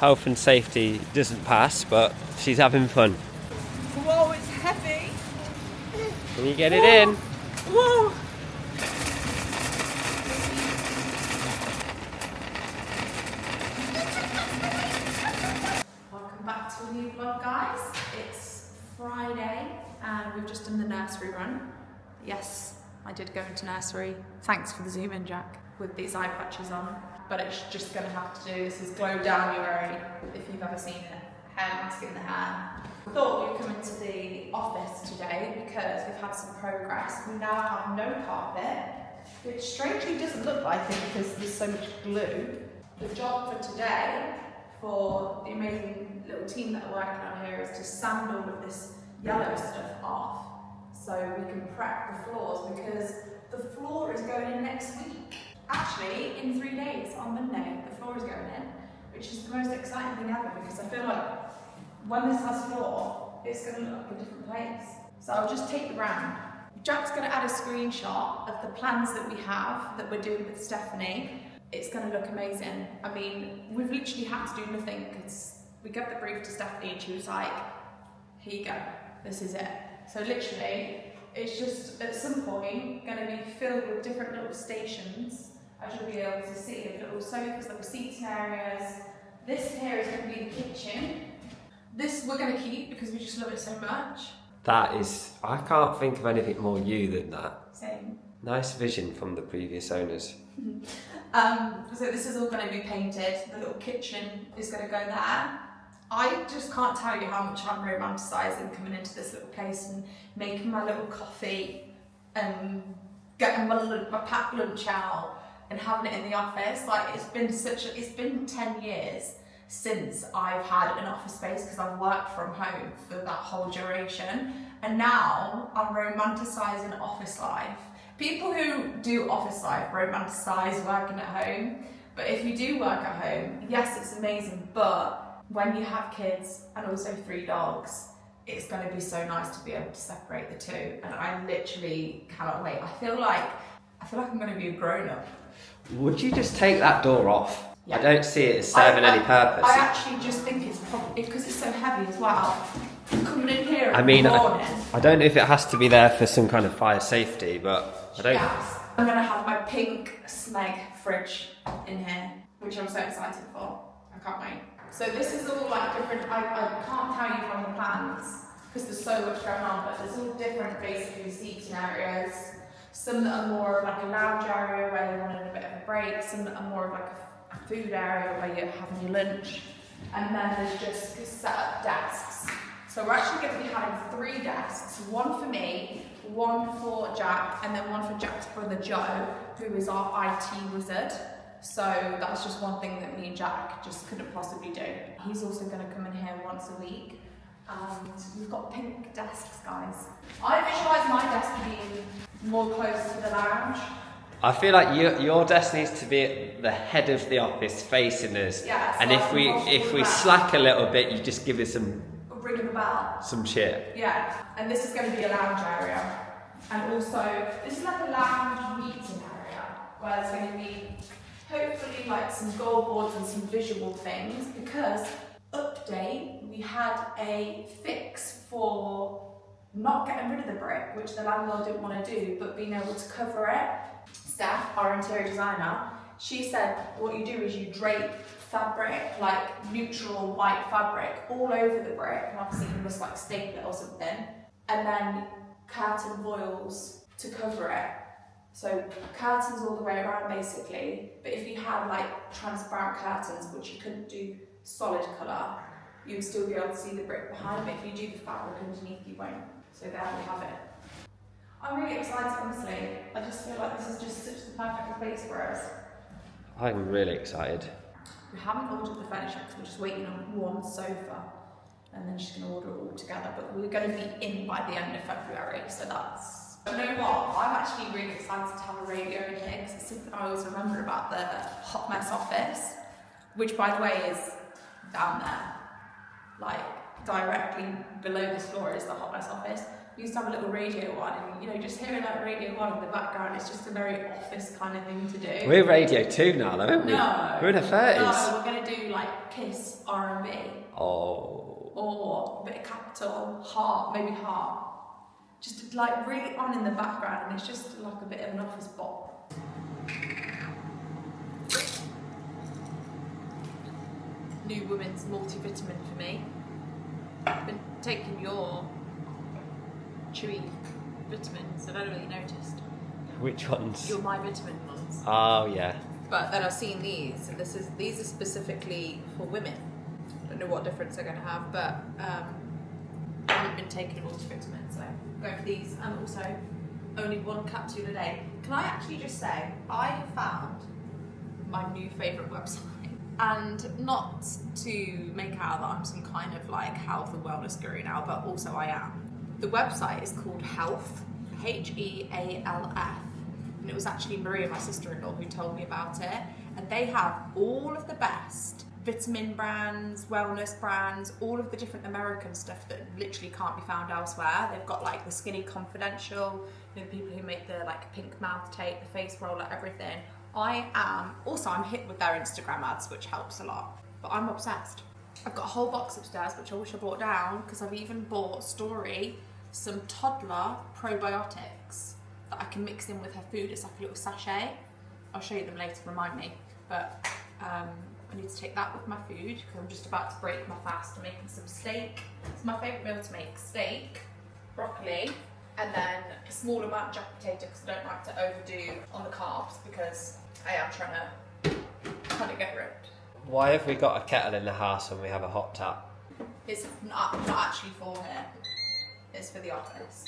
health and safety doesn't pass, but she's having fun. Whoa, it's heavy. Can you get it in? Whoa. Welcome back to a new vlog, guys. It's Friday and we've just done the nursery run. Yes, I did go into nursery. Thanks for the zoom in, Jack, with these eye patches on. But it's just going to have to do. This is Glow January, if you've ever seen it. Hair mask in the hair. I thought we'd come into the office today because we've had some progress. We now have no carpet, which strangely doesn't look like it because there's so much glue. The job for today, for the amazing little team that are working on here, is to sand all of this yellow stuff off so we can prep the floors, because the floor is going in next week. Actually, in 3 days, on Monday, the floor is going in, which is the most exciting thing ever, because I feel like when this has floor, it's going to look like a different place. So I'll just take you round. Jack's going to add a screenshot of the plans that we have that we're doing with Stephanie. It's going to look amazing. I mean, we've literally had to do nothing because we gave the brief to Stephanie and she was like, here you go, this is it. So literally, it's just at some point going to be filled with different little stations, as you'll be able to see, of little sofas, little seating areas. This here is going to be the kitchen. This we're going to keep because we just love it so much. That is, I can't think of anything more you than that. Same. Nice vision from the previous owners. So this is all going to be painted. The little kitchen is going to go there. I just can't tell you how much I'm romanticising coming into this little place and making my little coffee and getting my packed lunch out and having it in the office. Like, it's been 10 years since I've had an office space because I've worked from home for that whole duration, and now I'm romanticising office life. People who do office life romanticise working at home, but if you do work at home, yes, it's amazing, but when you have kids and also 3 dogs, it's going to be so nice to be able to separate the two, and I literally cannot wait. I feel like I'm going to be a grown-up. Would you just take that door off? Yeah. I don't see it as serving any purpose. I actually just think it's probably because it's so heavy as well. Coming in here in the morning. I don't know if it has to be there for some kind of fire safety, but I don't. Yes. I'm going to have my pink Smeg fridge in here, which I'm so excited for. I can't wait. So this is all like different. I can't tell you from the plans because there's so much going on, but there's all different basically seating areas. Some that are more of like a lounge area where you're wanting a bit of a break, some that are more of like a food area where you're having your lunch, and then there's just set up desks. So we're actually going to be having 3 desks, one for me, one for Jack, and then one for Jack's brother Joe, who is our IT wizard. So that's just one thing that me and Jack just couldn't possibly do. He's also going to come in here once a week. And we've got pink desks, guys. I visualise my desk being more close to the lounge. I feel like your desk needs to be at the head of the office, facing us. Yeah, and if we slack a little bit, you just give us some ring of a bell. Some shit. Yeah, and this is going to be a lounge area, and also this is like a lounge meeting area where there's going to be hopefully like some goal boards and some visual things, because update, we had a fix for not getting rid of the brick, which the landlord didn't want to do, but being able to cover it. Steph, our interior designer, she said what you do is you drape fabric, like neutral white fabric, all over the brick, and obviously you must like staple it or something, and then curtain foils to cover it. So curtains all the way around basically, but if you had like transparent curtains, which you couldn't do solid colour, you would still be able to see the brick behind, but if you do the fabric underneath, you won't. So there we have it. I'm really excited, honestly. I just feel like this is just such the perfect place for us. I'm really excited. We haven't ordered the furniture because we're just waiting on one sofa, and then she's going to order it all together, but we're going to be in by the end of February, so that's... You know what? I'm actually really excited to have a radio in here because it's something I always remember about the hot mess office, which by the way is down there, like directly below this floor is the hot mess office. We used to have a little Radio 1, and you know, just hearing like Radio 1 in the background, it's just a very office kind of thing to do. We're Radio 2 now, though, aren't we? No. We're in our 30s. No, we're going to do like Kiss, R&B. Oh. Or a bit of Capital, Heart, maybe Heart. Just like really on in the background, and it's just like a bit of an office bop. New women's multivitamin for me. I've been taking your chewy vitamins. I don't really noticed. Which ones? Your My Vitamin ones. Oh, yeah. But then I've seen these, and these are specifically for women. I don't know what difference they're going to have, but I haven't been taking a multivitamin, so I'm going for these. And also, only one capsule a day. Can I actually just say, I have found my new favourite website. And not to make out that I'm some kind of like health and wellness guru now, but also I am. The website is called Health, Healf, and it was actually Maria, my sister-in-law, who told me about it. And they have all of the best vitamin brands, wellness brands, all of the different American stuff that literally can't be found elsewhere. They've got like the Skinny Confidential, you know, people who make the like pink mouth tape, the face roller, everything. I'm hit with their Instagram ads, which helps a lot, but I'm obsessed. I've got a whole box upstairs, which I wish I brought down, because I've even bought Story some toddler probiotics that I can mix in with her food. It's like a little sachet. I'll show you them later, remind me. But I need to take that with my food, because I'm just about to break my fast. I'm making some steak. It's my favourite meal to make: steak, broccoli, and then a small amount of jack potato, because I don't like to overdo on the carbs, because I am trying to get ripped. Why have we got a kettle in the house when we have a hot tap? It's not actually for here. It's for the office.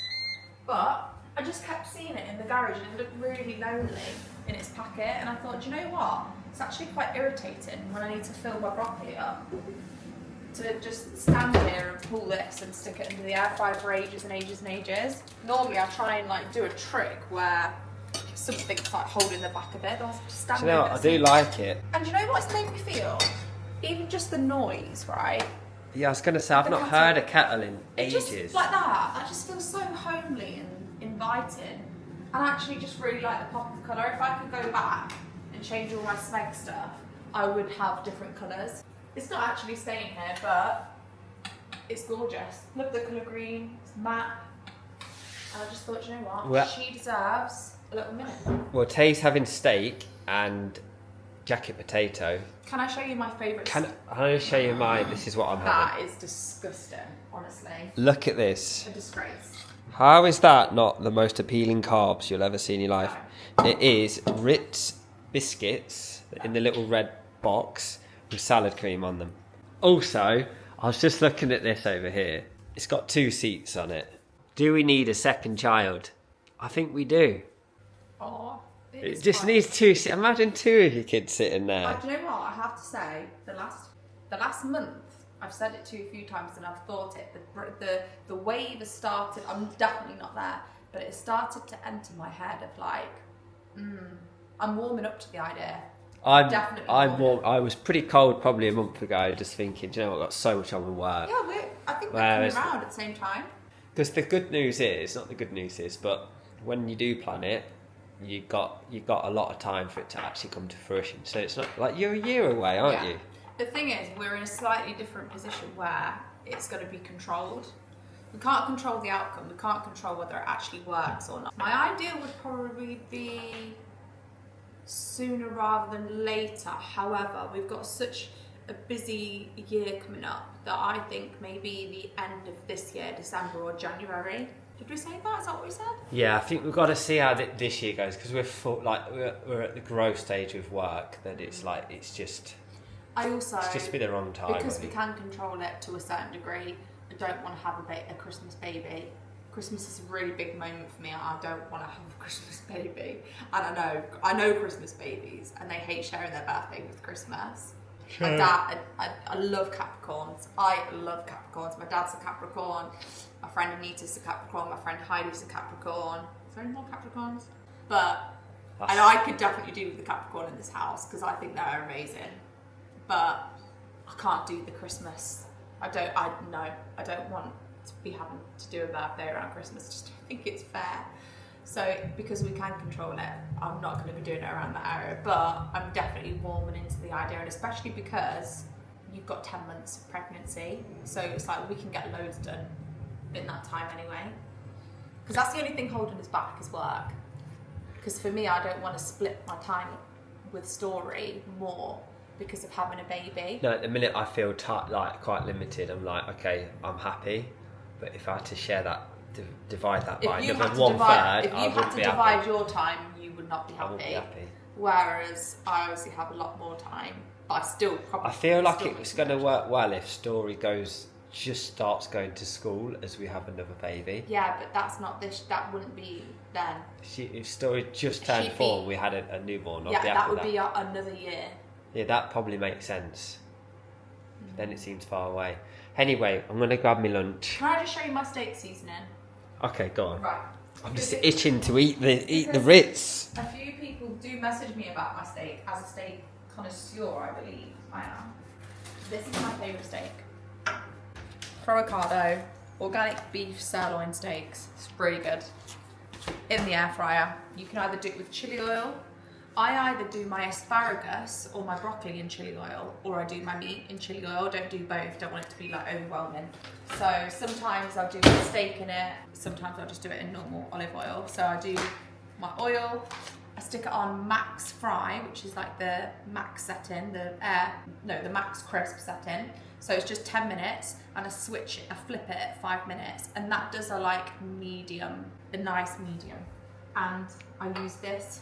But I just kept seeing it in the garage, and it looked really lonely in its packet, and I thought, do you know what? It's actually quite irritating when I need to fill my broccoli up to just stand here and pull this and stick it into the air fryer for ages and ages and ages. Normally I try and like do a trick where something's like holding the back of it. I just stand Do you know what? I do like it. And do you know what it's made me feel? Even just the noise, right? Yeah, I was going to say, I've not heard a kettle in ages. Just like that, I just feel so homely and inviting. And I actually just really like the pop of colour. If I could go back and change all my Smeg stuff, I would have different colours. It's not actually staying here, but it's gorgeous. Love the colour green, it's matte. And I just thought, you know what? Well, she deserves a little minute. Well, Tay's having steak and jacket potato. Can I show you my favourite? Can I show you mine? This is what I'm having. That is disgusting, honestly. Look at this. A disgrace. How is that not the most appealing carbs you'll ever see in your life? No. It is Ritz biscuits in the little red box with salad cream on them. Also, I was just looking at this over here. It's got 2 seats on it. Do we need a second child? I think we do. Oh, It just needs 2 seats. Imagine 2 of your kids sitting there. Do you know what? I have to say, the last month, I've said it to you a few times and I've thought it. The wave has started. I'm definitely not there, but it started to enter my head of like, I'm warming up to the idea. I'm warm. I was pretty cold probably a month ago, just thinking, do you know what, I've got so much on with work. Yeah, I think we're coming around at the same time. Because the good news is, not the good news is, but when you do plan it, you got a lot of time for it to actually come to fruition. So it's not like you're a year away, aren't you? The thing is, we're in a slightly different position where it's going to be controlled. We can't control the outcome. We can't control whether it actually works or not. My ideal would probably be sooner rather than later. However, we've got such a busy year coming up that I think maybe the end of this year, December or January. Did we say that? Is that what we said? Yeah, I think we've got to see how this year goes, because we're at the growth stage of work. That it's like it's just be the wrong time. Because we can control it to a certain degree. I don't want to have a Christmas baby. Christmas is a really big moment for me. I don't want to have a Christmas baby. And I know Christmas babies, and they hate sharing their birthday with Christmas. Sure. My dad, I love Capricorns. I love Capricorns. My dad's a Capricorn. My friend Anita's a Capricorn. My friend Heidi's a Capricorn. Is there any more Capricorns? But I know I could definitely do with the Capricorn in this house, because I think they're amazing. But I can't do the Christmas. I don't want to be having to do a birthday around Christmas. Just don't think it's fair. So because we can control it, I'm not going to be doing it around that area. But I'm definitely warming into the idea, and especially because you've got 10 months of pregnancy, so it's like we can get loads done in that time anyway. Because that's the only thing holding us back is work. Because for me, I don't want to split my time with Story more because of having a baby. No, at the minute I feel like quite limited. I'm like, okay, I'm happy, but if I had to share that, divide that by another 1/3, if you had to divide your time, you would not be happy. I wouldn't be happy. Whereas I obviously have a lot more time, but I still probably. I feel like it's going to work well if Story starts going to school as we have another baby. Yeah, but that's not this. That wouldn't be then. If Story just turned 4, we had a newborn. Yeah, that would be another year. Yeah, that probably makes sense. Then it seems far away. Anyway, I'm going to grab me lunch. Can I just show you my steak seasoning? Okay, go on. Right. I'm just itching to eat the Ritz. A few people do message me about my steak as a steak connoisseur, I believe I am. This is my favourite steak. Avocado, organic beef sirloin steaks. It's really good. In the air fryer. You can either do it with chili oil. I either do my asparagus or my broccoli in chili oil, or I do my meat in chili oil. Don't do both. Don't want it to be like overwhelming. So sometimes I'll do a steak in it. Sometimes I'll just do it in normal olive oil. So I do my oil. I stick it on max fry, which is like the max setting, the max crisp setting. So it's just 10 minutes, and I flip it at 5 minutes, and that does a like medium, a nice medium. And I use this.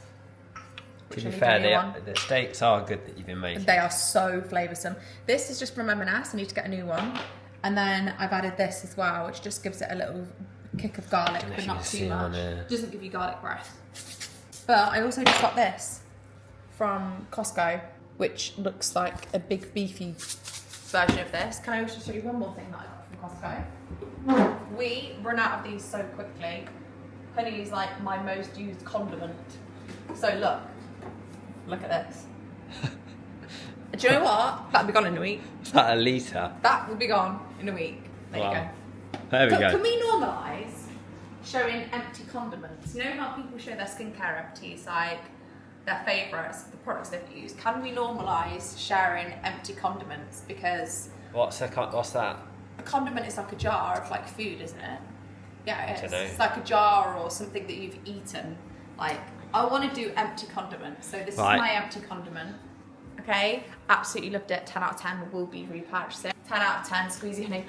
To be fair, the steaks are good that you've been making. They are so flavoursome. This is just from M&S. I need to get a new one. And then I've added this as well, which just gives it a little kick of garlic, but not too much. Doesn't give you garlic breath. But I also just got this from Costco, which looks like a big beefy version of this. Can I also show you one more thing that I got from Costco? We run out of these so quickly. Honey is like my most used condiment. So look at this. Do you know what? That'll be gone in a week. Is that a litre? That will be gone in a week. There you go. There we go. Can we normalise showing empty condiments? You know how people show their skincare empties, like their favourites, the products they've used? Can we normalise sharing empty condiments? Because what's that? a condiment is like a jar of like food, isn't it? Yeah, it is. I don't know. It's like a jar or something that you've eaten. Like, I want to do empty condiments. So this is my empty condiment. Okay, absolutely loved it. 10 out of 10 will be repurchasing. 10 out of 10, squeezy honey.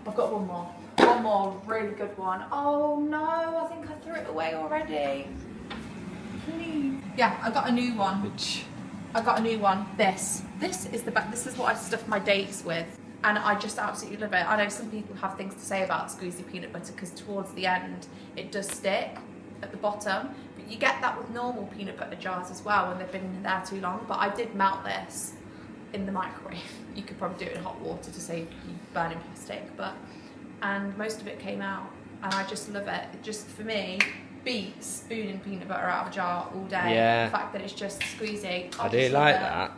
I've got one more. One more really good one. Oh no, I think I threw it away already. Please. Yeah, I got a new one. I got a new one. This is the best. This is what I stuff my dates with. And I just absolutely love it. I know some people have things to say about squeezy peanut butter because towards the end it does stick at the bottom. But you get that with normal peanut butter jars as well when they've been there too long. But I did melt this in the microwave. You could probably do it in hot water to save you burning plastic. And most of it came out. And I just love it. It just, for me, beats spooning peanut butter out of a jar all day. Yeah. The fact that it's just squeezy. I do like that.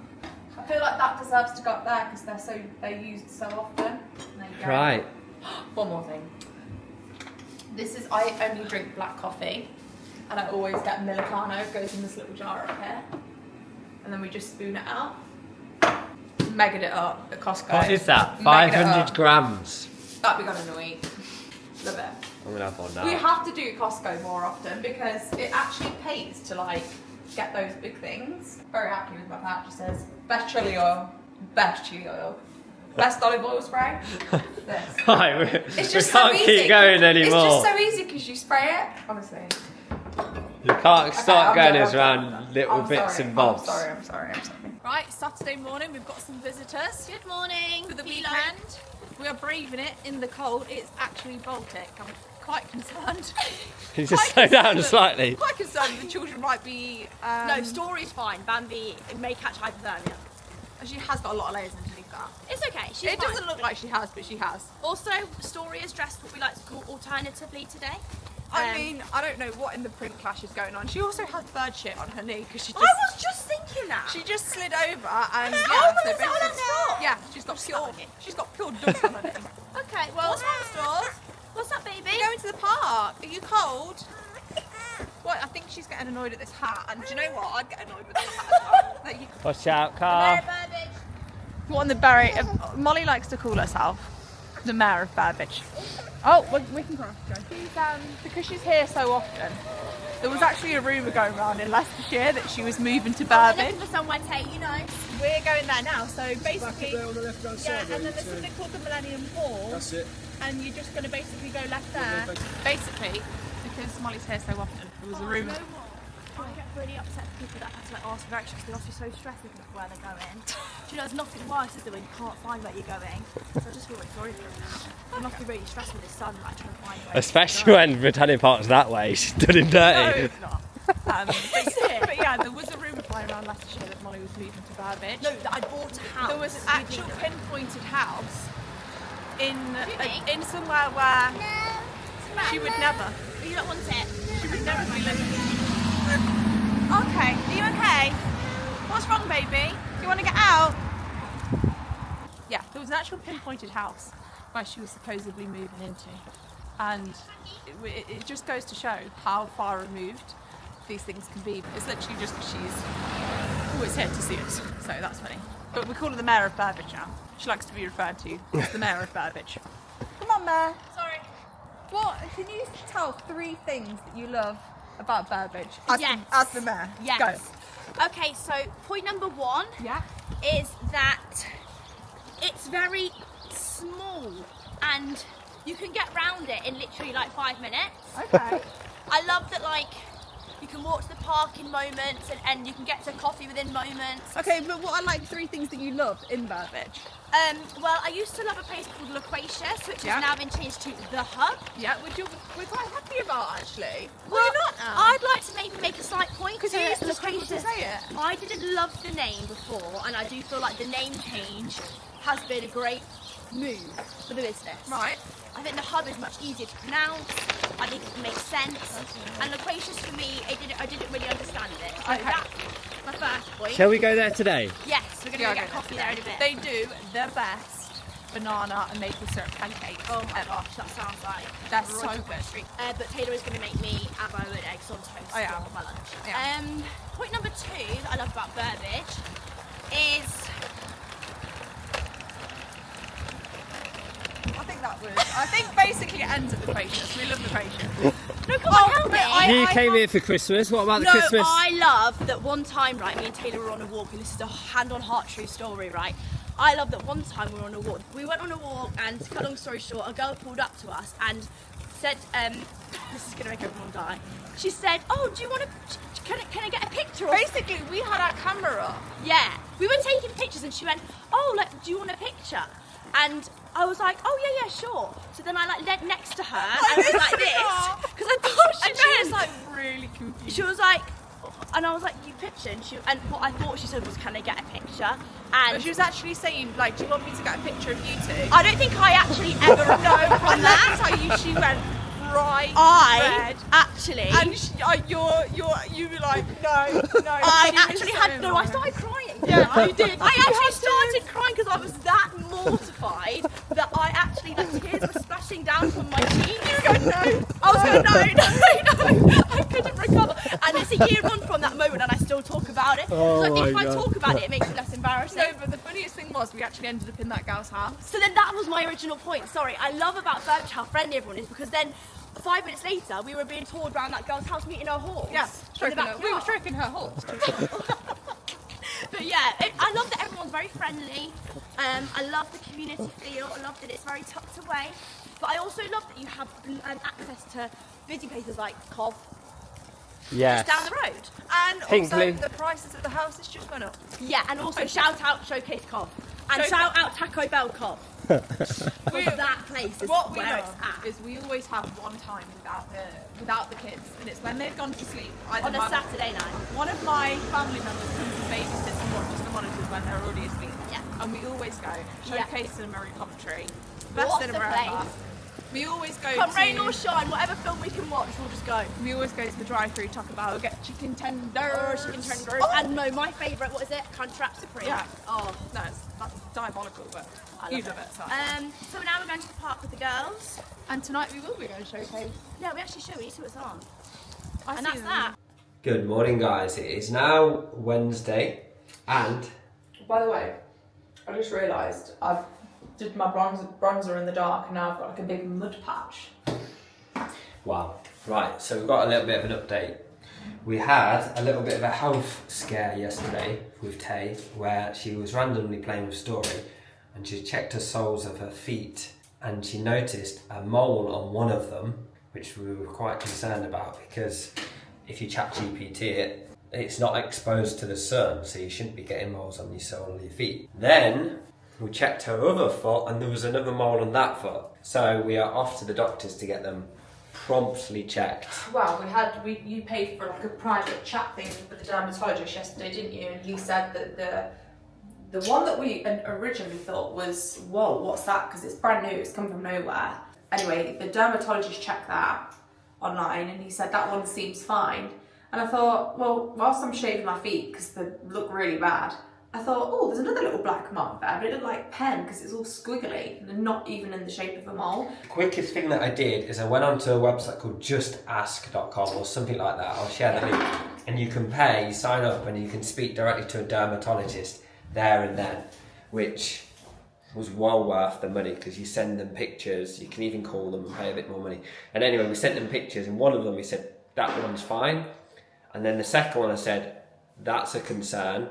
I feel like that deserves to go up there because they're used so often. There you go. Right. One more thing. I only drink black coffee, and I always get Millicano. It goes in this little jar up here, and then we just spoon it out. Megged it up at Costco. What is that? 500 grams. That'd be gone in a week. Love it. I'm gonna have one now. We have to do Costco more often because it actually pays to like get those big things. Very happy with my purchases. Best chili oil. Best chili oil. Best olive oil spray. This. Right, It's just we so can't easy. keep going anymore. It's just so easy because you spray it. Honestly. You can't start Okay, going I'm us done. around little bits and bobs. I'm sorry. Right, Saturday morning, we've got some visitors. Good morning. For the weekend. We are braving it in the cold. It's actually Baltic. I'm quite concerned. Can you just slow down slightly? Quite concerned the children might be... No, Story's fine. Bambi may catch hypothermia. She has got a lot of layers underneath that. It's okay. She's It fine. doesn't look like she has, but she has. Also, Story is dressed what we like to call alternatively today. I mean, I don't know what in the print clash is going on. She also has bird shit on her knee because she I just... was just thinking that. She just slid over and Oh, so is that on her basically- knee? Yeah, she's got pure dust on her knee. Okay, well, What's wrong, Stores? What's up, baby? We're going to the park. Are you cold? What? I think she's getting annoyed at this hat. And do you know what? I'd get annoyed with this hat as well. Like, you Watch out, car. What on the Burbage? Molly likes to call herself the mayor of Burbage. Oh, we can cross. She's because she's here so often. There was actually a rumour going around in Leicestershire that she was moving to Burbage. Looking for somewhere, Tate, you know. We're going there now. So basically, Back up there on the left-hand side. and then there's something called the Millennium Hall. That's it. And you're just going to basically go left there. Basically, because Molly's here so often, there was a rumour. You know what? I get really upset with people that have to like ask for directions because they often so stressed looking at where they're going. Do you know, there's nothing worse is when you can't find where you're going. So I just feel really sorry for them now. They must be really stressed with his son, like trying to find where Especially when Britannia Park's that way. She's done him No, dirty. it's not. But yeah, there was a rumour flying around Leicestershire that Molly was moving to Burbage. No, that I bought a house. There was an actual pinpointed house in Really? in somewhere where she would never. You don't want it. She would never be living. Okay, are you okay? What's wrong, baby? Do you want to get out? Yeah, there was an actual pinpointed house where she was supposedly moving into, and it just goes to show how far removed these things can be. It's literally just that she's always here to see us, so that's funny. But we call her the mayor of Burbage now. She likes to be referred to as the mayor of Burbage. Come on, Mayor. Sorry. What can you tell 3 things that you love about Burbage? Yes. As the mayor. Yes. Go. Okay, so point number 1 Yeah. is that it's very small and you can get round it in literally like 5 minutes. Okay. I love that like you can walk to the park in moments and you can get to coffee within moments. Okay, but what are like 3 things that you love in Burbage? Well, I used to love a place called Loquacious, which Yeah. has now been changed to The Hub. Yeah, we're quite happy about actually. Well, Why not now? I'd like to maybe make a slight point Because to you used to struggle Loquacious. to say it. I didn't love the name before, and I do feel like the name change has been a great move for the business. Right. I think the hub is much easier to pronounce. I think it makes sense. And Loquacious for me, I didn't really understand it. So Okay. that's my first point. Shall we go there today? Yes, we're going to go get coffee there in a bit. They do the best banana and maple syrup pancakes. Oh my gosh, that sounds like They're so right up my good. street. But Taylor is going to make me avocado and eggs on toast I am. for my lunch. I Point number 2 that I love about Burbage is I think basically it ends at the Loquacious. We love the Loquacious. no, come on, help me. You came here for Christmas. What about the No, Christmas? I love that one time, right, me and Taylor were on a walk, and this is a hand-on-heart true story, right? I love that one time we were on a walk. We went on a walk, and to cut a long story short, a girl pulled up to us and said, this is going to make everyone die. She said, oh, do you want to, can I get a picture? Basically, we had our camera up. Yeah, we were taking pictures, and she went, oh, like, do you want a picture? And I was like, oh yeah, sure. So then I like leant next to her and I was like this because I thought she was meant. like really confused. She was like, and I was like, you picture? And what I thought she said was, can I get a picture? And But she was actually saying, like, do you want me to get a picture of you two? I don't think I actually ever know from And that. let me tell you, she went bright I red. actually, And you were like, no. I She was actually so had no. I annoying. started crying. Yeah, you did. I actually started crying because I was that mortified that I actually, the tears were splashing down from my cheeks. You were going, no. I was going, no. I couldn't recover. And it's a year on from that moment and I still talk about it. Oh so I think if my I God. talk about it, it makes it less embarrassing. No, but the funniest thing was we actually ended up in that gal's house. So then that was my original point. Sorry, I love about Burbage how friendly everyone is because then 5 minutes later we were being toured around that girl's house meeting her horse. Yeah, in the we were backyard. stroking her horse. But yeah, I love that everyone's very friendly. I love the community feel. I love that it's very tucked away. But I also love that you have access to busy places like Cov, Yes. just down the road. And Hinkley. also the prices of the houses just went up. Yeah, and also shout out Showcase Cov. And Showcase- shout out Taco Bell Cov. Because that place is What we where love it's at. is we always have one time without the kids, and it's when they've gone to sleep. Either On a Saturday night. one of my family members comes and babysits and watches the monitors when they're already asleep. Yeah. And we always go. Yeah. Showcase Cinema in Coventry. What Best a cinema place. ever. We always go Come to rain or shine, whatever film we can watch, we'll just go. we always go to the drive-through Taco Bell, get chicken tenders. Chicken tenders. Oh. And no, my favourite, what is it? Crunchwrap Supreme. Yeah. Oh, No, that's diabolical, but I you love love it. So. So now we're going to the park with the girls. And tonight we will be going to showcase. Yeah, we actually show. We see what's on. I And see that's them. that. Good morning, guys. It is now Wednesday, and By the way, I just realised I did my bronzer in the dark and now I've got like a big mud patch. wow. Right, so we've got a little bit of an update. We had a little bit of a health scare yesterday with Tay, where she was randomly playing with Story, and she checked the soles of her feet, and she noticed a mole on one of them, which we were quite concerned about, because if you chat GPT it, it's not exposed to the sun, so you shouldn't be getting moles on your sole of your feet. Then we checked her other foot, and there was another mole on that foot. So we are off to the doctors to get them promptly checked. Well, you paid for like a private chat thing with the dermatologist yesterday, didn't you? And he said that the one that we originally thought was, whoa, what's that? Because it's brand new, it's come from nowhere. Anyway, the dermatologist checked that online and he said that one seems fine. And I thought, well, whilst I'm shaving my feet because they look really bad, I thought, oh, there's another little black mark there, but it looked like pen because it's all squiggly and not even in the shape of a mole. Quickest thing that I did is I went onto a website called justask.com or something like that. I'll share the link. And you can pay, you sign up, and you can speak directly to a dermatologist there and then, which was well worth the money because you send them pictures, you can even call them and pay a bit more money. And anyway, we sent them pictures, and one of them we said, that one's fine. And then the second one I said, that's a concern.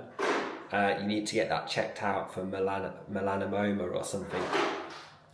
You need to get that checked out for melanoma or something,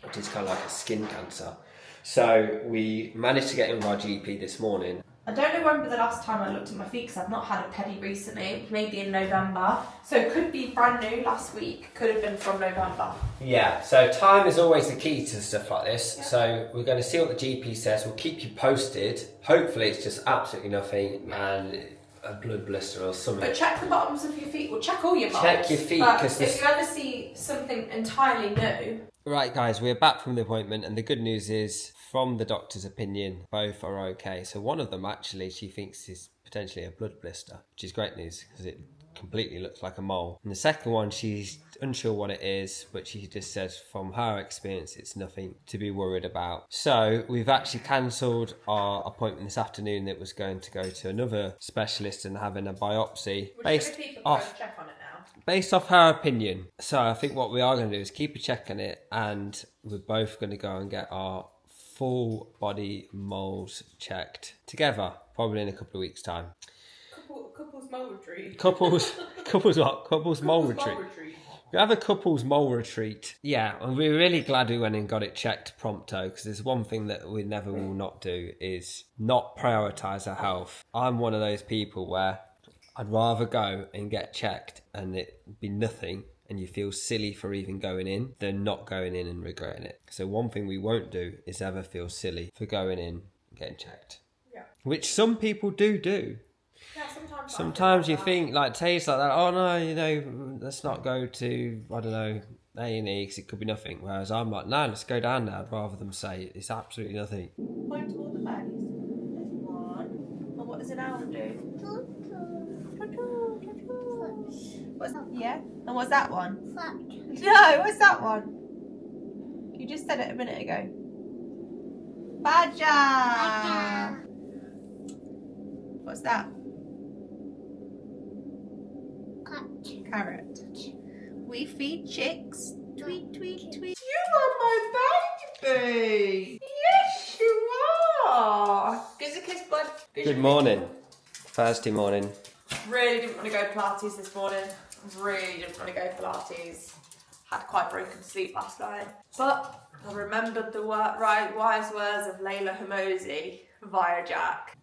which is kind of like a skin cancer. So we managed to get in with our GP this morning. I don't remember the last time I looked at my feet because I've not had a pedi recently, maybe in November. So it could be brand new last week, could have been from November. Yeah, so time is always the key to stuff like this. Yeah. So we're going to see what the GP says. We'll keep you posted. Hopefully it's just absolutely nothing and a blood blister or something. But check the bottoms of your feet, well check all your moles. Check your feet, But 'cause if you ever see something entirely new. Right, guys, we're back from the appointment, and the good news is, from the doctor's opinion, both are okay. So one of them, actually, she thinks is potentially a blood blister, which is great news because it completely looks like a mole. And the second one, she's unsure what it is, but she just says from her experience, it's nothing to be worried about. So we've actually cancelled our appointment this afternoon that was going to go to another specialist and having a biopsy based off check on it now? based off her opinion. So I think what we are going to do is keep a check on it, and we're both going to go and get our full body moles checked together, probably in a couple of weeks' time. Couples mole retreat. Couples what? Couples mole retreat. We have a couples mole retreat. Yeah, and we're really glad we went and got it checked prompto, because there's one thing that we never will not do is not prioritise our health. I'm one of those people where I'd rather go and get checked and it be nothing and you feel silly for even going in than not going in and regretting it. So one thing we won't do is ever feel silly for going in and getting checked. Yeah. Which some people do. Yeah, Sometimes you think, like, tastes like that, oh no, let's not go to, I don't know, A&E because it could be nothing. Whereas I'm like, no, let's go down there, rather than say it's absolutely nothing. Point toward the bellies. There's one. And what does an owl do? What's that? Yeah? And what's that one? No, what's that one? You just said it a minute ago. Badger! What's that? Carrot. We feed chicks. Tweet, tweet, tweet. You are my baby! Yes, you are! Gives a kiss, bud. Good morning. Thursday morning. Really didn't want to go Pilates this morning. Really didn't want to go Pilates. Had quite broken sleep last night. But I remembered the wise words of Layla Hormozi via Jack.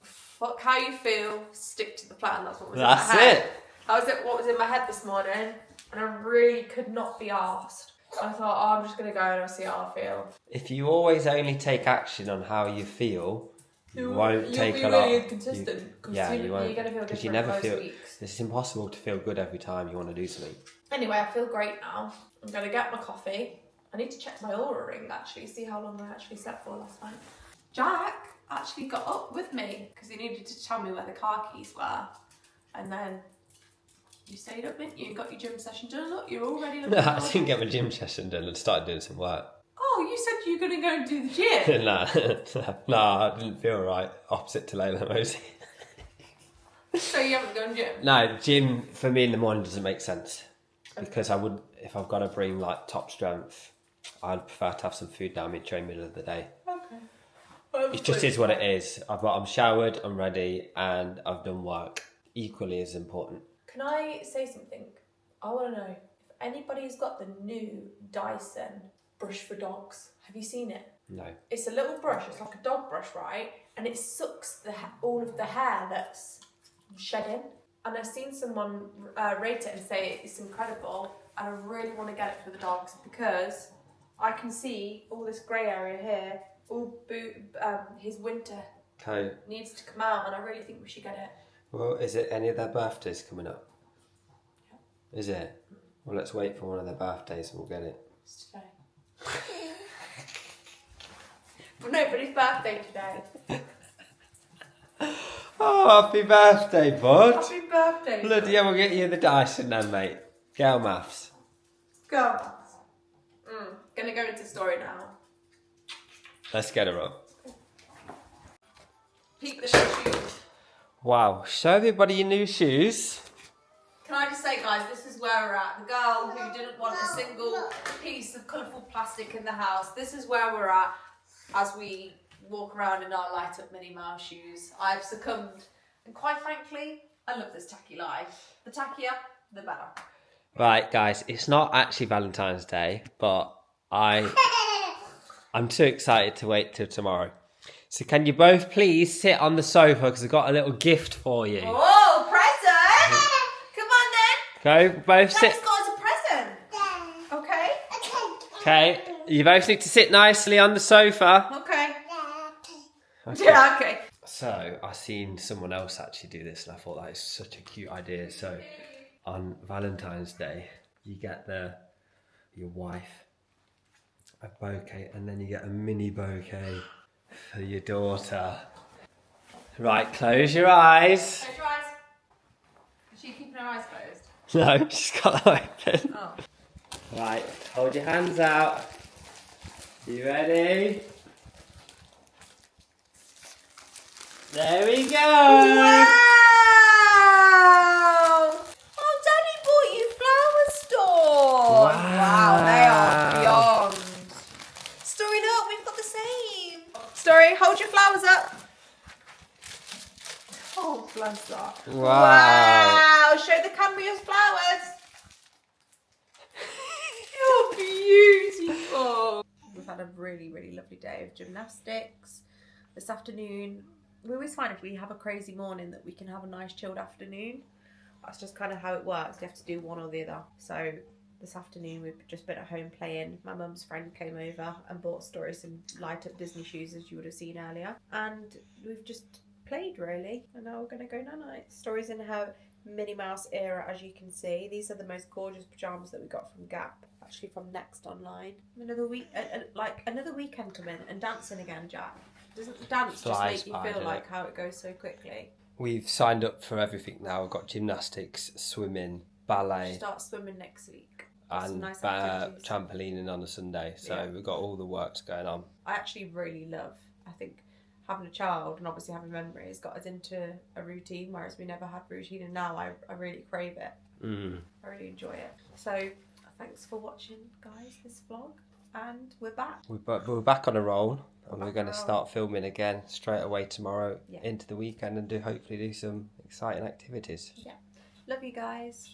Fuck how you feel, stick to the plan. That's what was in my head. That was it. What was in my head this morning, and I really could not be arsed. I thought, oh, I'm just going to go and I'll see how I feel. If you always only take action on how you feel, you won't take a lot. You'll be really inconsistent. Yeah, you won't. You're going to feel because you different never most feel. weeks. It's impossible to feel good every time you want to do something. Anyway, I feel great now. I'm going to get my coffee. I need to check my aura ring, actually, see how long I actually slept for last night. Jack actually got up with me because he needed to tell me where the car keys were. And then You stayed up, didn't you? You got your gym session done. Look, you're already looking No, I forward. didn't get my gym session done and started doing some work. Oh, you said you were going to go and do the gym. No, I didn't feel right. Opposite to Layla Mosey. So you haven't gone gym? No, gym for me in the morning doesn't make sense. Because I would, if I've got to bring like top strength, I'd prefer to have some food down during the middle of the day. Okay. It just is what it is. I'm showered, I'm ready, and I've done work. Equally as important. Can I say something? I want to know if anybody's got the new Dyson brush for dogs. Have you seen it? No. It's a little brush. It's like a dog brush, right? And it sucks all of the hair that's shedding. And I've seen someone rate it and say it's incredible. And I really want to get it for the dogs because I can see all this grey area here. His winter coat needs to come out, and I really think we should get it. Well, is it any of their birthdays coming up? Yeah. Is it? Well, let's wait for one of their birthdays and we'll get it. It's today. But nobody's birthday today. Oh, happy birthday, bud. Happy birthday. Bloody hell, we'll get you the Dyson then, mate. Girl maths. Go. Gonna go into story now. Let's get her up. Peep the shoes. Wow, show everybody your new shoes. Can I just say, guys, this is where we're at. The girl who didn't want a single piece of colourful plastic in the house. This is where we're at as we walk around in our light up Minnie Mouse shoes. I've succumbed. And quite frankly, I love this tacky life. The tackier, the better. Right, guys, it's not actually Valentine's Day, but I'm too excited to wait till tomorrow. So can you both please sit on the sofa because I've got a little gift for you. Oh, present! Come on then. Go, both sit. Daddy's got us a present. Okay? Okay, you both need to sit nicely on the sofa. Okay. Okay. Yeah, okay. So I seen someone else actually do this and I thought that is such a cute idea. So on Valentine's Day, you get your wife a bouquet and then you get a mini bouquet for your daughter. Right, close your eyes. Close your eyes. Is she keeping her eyes closed? No, she's got them open. Oh. Right, hold your hands out. You ready? There we go. Wow! Oh, Daddy bought you flower store. Wow, they are beyond. Story, look, we've got the same. Story, hold your flowers up. Oh, bless that. Wow, show the camera your flowers. You're beautiful. We've had a really, really lovely day of gymnastics. This afternoon, we always find if we have a crazy morning that we can have a nice chilled afternoon. That's just kind of how it works. You have to do one or the other. So this afternoon we've just been at home playing. My mum's friend came over and bought Story some light up Disney shoes, as you would have seen earlier. And we've just played really. And now we're going to go night. Story's in her Minnie Mouse era, as you can see. These are the most gorgeous pyjamas that we got from Gap. Actually from Next Online. Another weekend coming and dancing again, Jack. Doesn't dance just make you feel like how it goes so quickly? We've signed up for everything now. We've got gymnastics, swimming, ballet. Start swimming next week. And nice activities. trampolining on a Sunday. So we've got all the works going on. I actually really love, I think, having a child and obviously having memories got us into a routine, whereas we never had routine, and now I really crave it. I really enjoy it. So thanks for watching, guys, this vlog. And we're back. We're back on a roll. And we're going to start filming again straight away tomorrow into the weekend and hopefully do some exciting activities. Yeah. Love you guys.